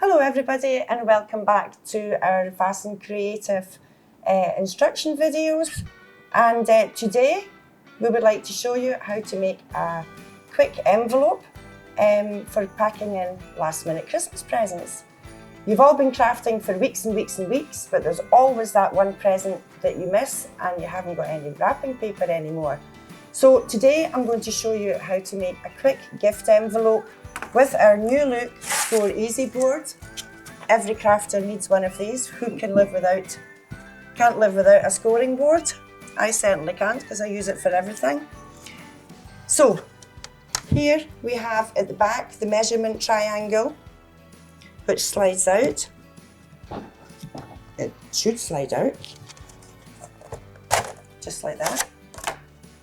Hello everybody and welcome back to our Fast and Creative instruction videos, and today we would like to show you how to make a quick envelope for packing in last minute Christmas presents. You've all been crafting for weeks and weeks and weeks, but there's always that one present that you miss and you haven't got any wrapping paper anymore. So today I'm going to show you how to make a quick gift envelope with our new look Score Easy board. Every crafter needs one of these. Who can't live without a scoring board? I certainly can't, because I use it for everything. So here we have at the back the measurement triangle, which slides out. It should slide out, just like that.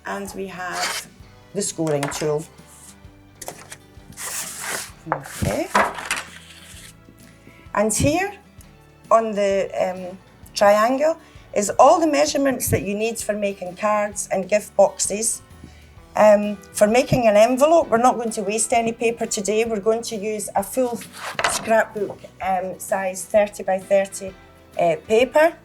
And we have the scoring tool. Okay. And here on the triangle is all the measurements that you need for making cards and gift boxes. For making an envelope, we're not going to waste any paper today. We're going to use a full scrapbook size 30 by 30 paper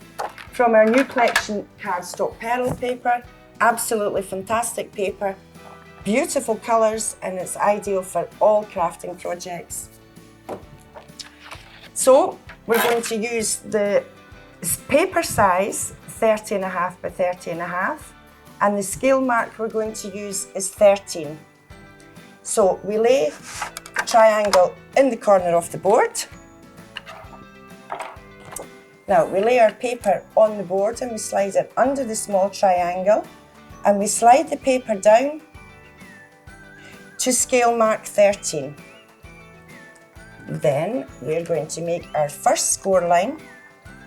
from our new collection Cardstock Pearl paper. Absolutely fantastic paper, beautiful colours, and it's ideal for all crafting projects. So we're going to use the paper size 30.5 by 30.5, and the scale mark we're going to use is 13. So we lay the triangle in the corner of the board. Now we lay our paper on the board and we slide it under the small triangle, and we slide the paper down to scale mark 13. Then we're going to make our first score line,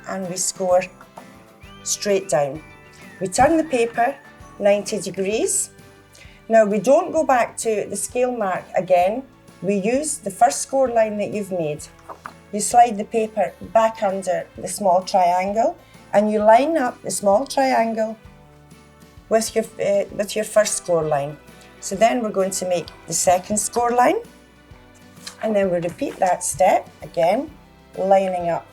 and we score straight down. We turn the paper 90 degrees. Now we don't go back to the scale mark again. We use the first score line that you've made. You slide the paper back under the small triangle, and you line up the small triangle with your first score line. So then we're going to make the second score line, and then we repeat that step again, lining up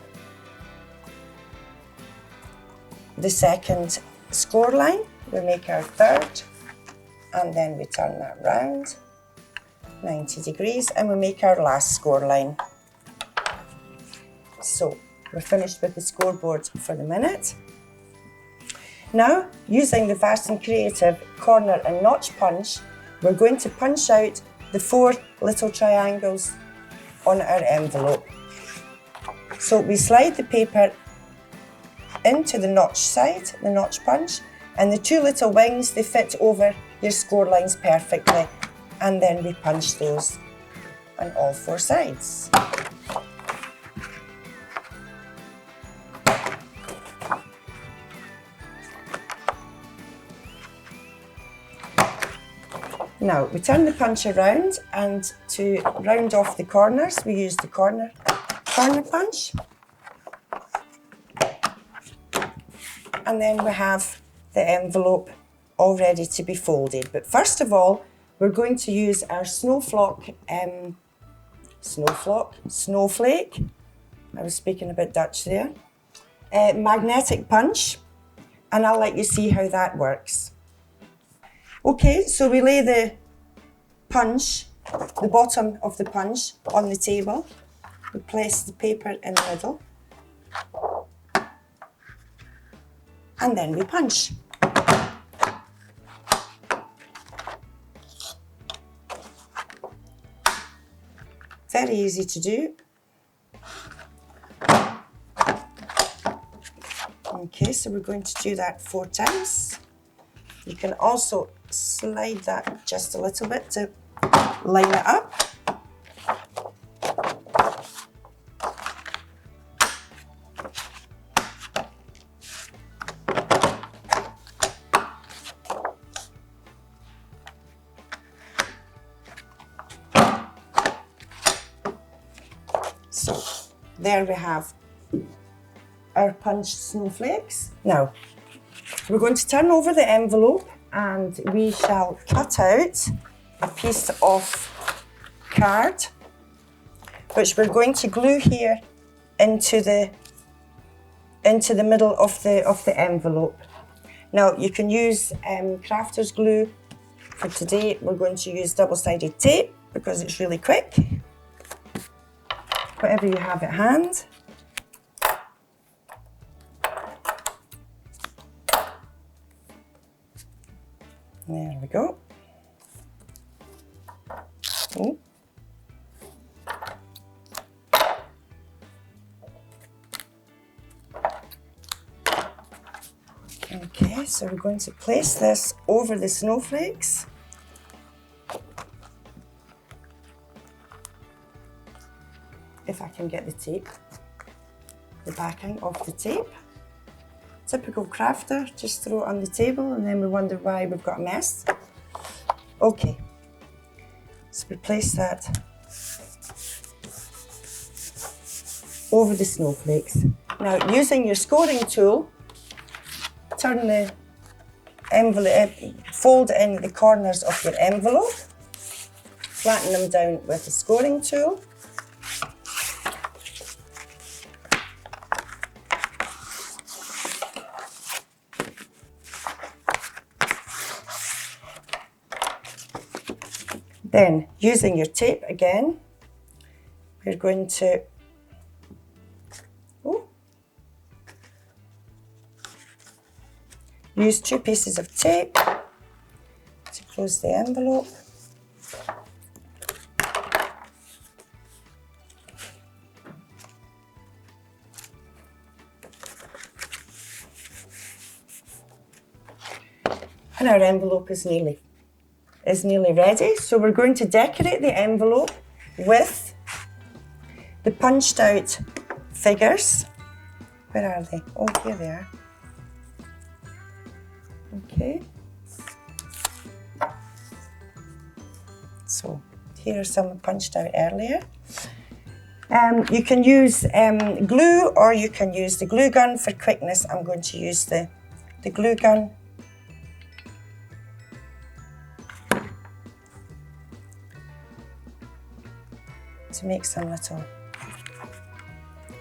the second score line. We make our third, and then we turn that round 90 degrees, and we make our last score line. So we're finished with the scoreboard for the minute. Now, using the Fast and Creative corner and notch punch, we're going to punch out the 4 little triangles on our envelope. So we slide the paper into the notch side, the notch punch, and the 2 little wings, they fit over your score lines perfectly, and then we punch those on all 4 sides. Now we turn the punch around, and to round off the corners we use the corner punch, and then we have the envelope all ready to be folded. But first of all, we're going to use our snowflake, I was speaking a bit Dutch there, magnetic punch, and I'll let you see how that works. Okay, so we lay the punch, the bottom of the punch, on the table. We place the paper in the middle, and then we punch. Very easy to do. Okay, so we're going to do that 4 times. You can also slide that just a little bit to line it up. So there we have our punched snowflakes. Now we're going to turn over the envelope, and we shall cut out a piece of card which we're going to glue here into the middle of the envelope. Now you can use crafter's glue. For today, we're going to use double-sided tape because it's really quick. Whatever you have at hand. There we go. Ooh. Okay, so we're going to place this over the snowflakes. If I can get the tape, the backing of the tape. Typical crafter, just throw it on the table and then we wonder why we've got a mess. Okay, so we place that over the snowflakes. Now, using your scoring tool, turn the envelope, fold in the corners of your envelope, flatten them down with the scoring tool. Then, using your tape again, we're going to use 2 pieces of tape to close the envelope. And our envelope is nearly ready. So we're going to decorate the envelope with the punched out figures. Where are they? Oh, here they are. Okay. So here are some punched out earlier. You can use glue or you can use the glue gun for quickness. I'm going to use the glue gun. To make some little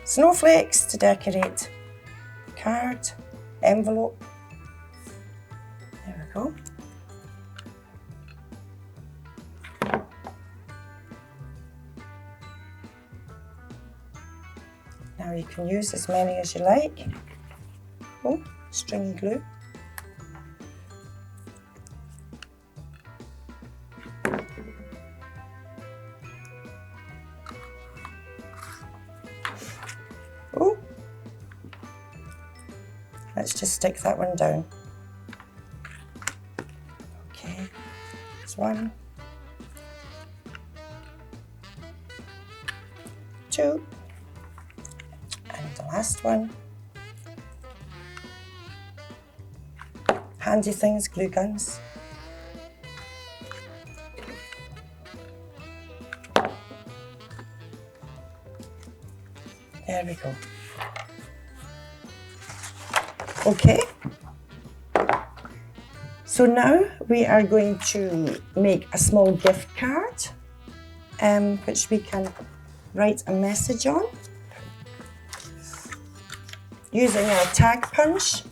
snowflakes to decorate the card, envelope. There we go. Now you can use as many as you like. Oh, stringy glue. Oh, let's just stick that one down. Okay, there's 1, 2, and the last one. Handy things, glue guns. There we go. Okay. So now we are going to make a small gift card, which we can write a message on using our tag punch.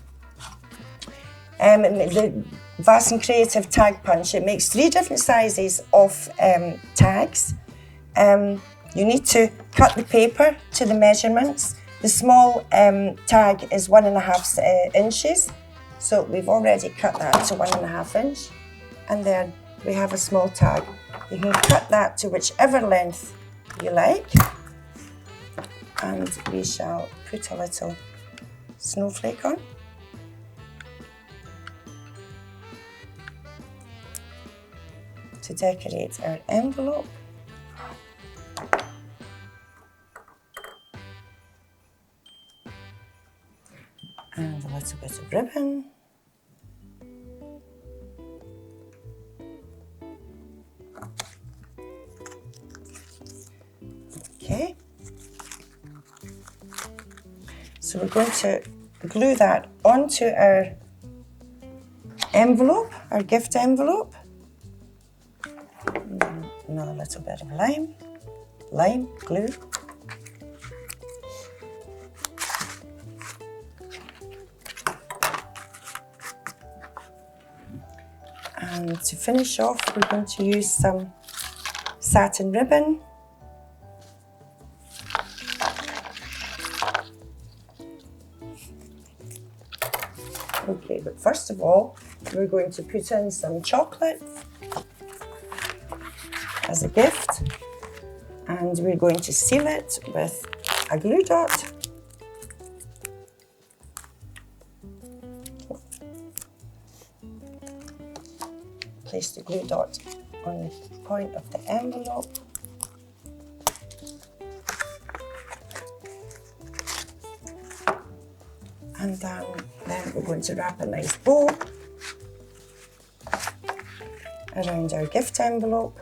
The Vasen Creative Tag Punch, it makes 3 different sizes of tags. You need to cut the paper to the measurements. The small tag is 1.5 inches, so we've already cut that to 1.5 inch. And then we have a small tag. You can cut that to whichever length you like. And we shall put a little snowflake on. To decorate our envelope. And a little bit of ribbon. Okay. So we're going to glue that onto our envelope, our gift envelope. Another little bit of lime. lime glue. And to finish off, we're going to use some satin ribbon. Okay, but first of all, we're going to put in some chocolate as a gift, and we're going to seal it with a glue dot. Place the glue dot on the point of the envelope. And then we're going to wrap a nice bow around our gift envelope.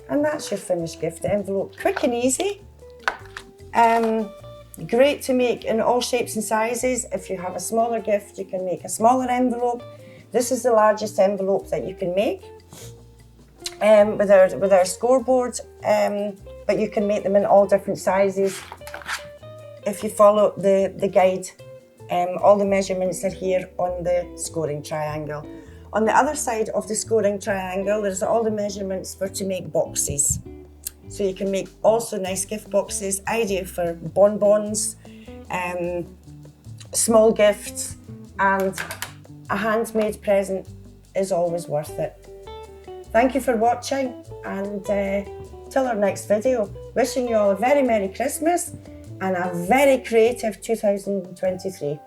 And that's your finished gift envelope. Quick and easy. Great to make in all shapes and sizes. If you have a smaller gift, you can make a smaller envelope. This is the largest envelope that you can make with our scoreboard, but you can make them in all different sizes if you follow the guide. All the measurements are here on the scoring triangle. On the other side of the scoring triangle, there's all the measurements to make boxes. So you can make also nice gift boxes, ideal for bonbons, small gifts, and a handmade present is always worth it. Thank you for watching, and till our next video, wishing you all a very Merry Christmas and a very creative 2023.